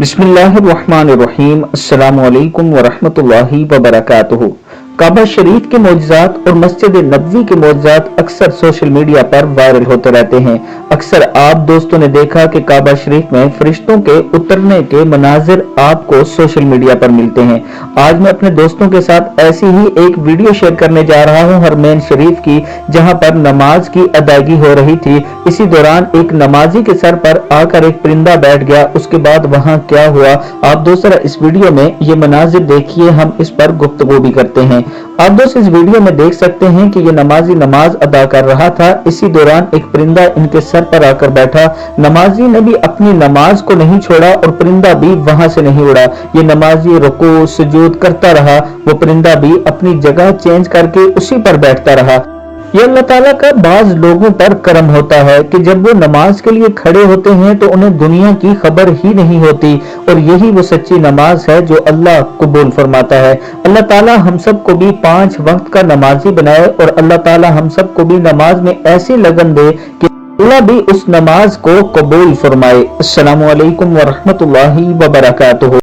बिस्मिल्लाहिर्रहमानिर्रहीम। अस्सलामु अलैकुम वरहमतुल्लाहि वबरकातुहू। काबा शरीफ के मौजज़ात और मस्जिद नबवी के मौजज़ात अक्सर सोशल मीडिया पर वायरल होते रहते हैं। अक्सर आप दोस्तों ने देखा कि काबा शरीफ में फरिश्तों के उतरने के मनाजिर आपको सोशल मीडिया पर मिलते हैं। आज मैं अपने दोस्तों के साथ ऐसी ही एक वीडियो शेयर करने जा रहा हूं हरमैन शरीफ की, जहां पर नमाज की अदायगी हो रही थी। इसी दौरान एक नमाजी के सर पर आकर एक परिंदा बैठ गया। उसके बाद वहां क्या हुआ, आप दोस्तों इस वीडियो में ये मनाजिर देखिए, हम इस पर गुफ्तगू भी करते हैं। आप दोस्त इस वीडियो में देख सकते हैं कि ये नमाजी नमाज अदा कर रहा था। इसी दौरान एक परिंदा इनके सर पर आकर बैठा। नमाजी ने भी अपनी नमाज को नहीं छोड़ा और परिंदा भी वहां से नहीं उड़ा। ये नमाजी रुकू सुजूद करता रहा, वो परिंदा भी अपनी जगह चेंज करके उसी पर बैठता रहा। ये अल्लाह ताला का बाज लोगों पर करम होता है कि जब वो नमाज के लिए खड़े होते हैं तो उन्हें दुनिया की खबर ही नहीं होती, और यही वो सच्ची नमाज है जो अल्लाह कबूल फरमाता है। अल्लाह ताला हम सब को भी 5 वक्त का नमाजी बनाए, और अल्लाह ताला हम सब को भी नमाज में ऐसी लगन दे कि अल्लाह भी उस नमाज को कबूल फरमाए। अस्सलामु अलैकुम वरहमतुल्लाहि वबरकातुहू।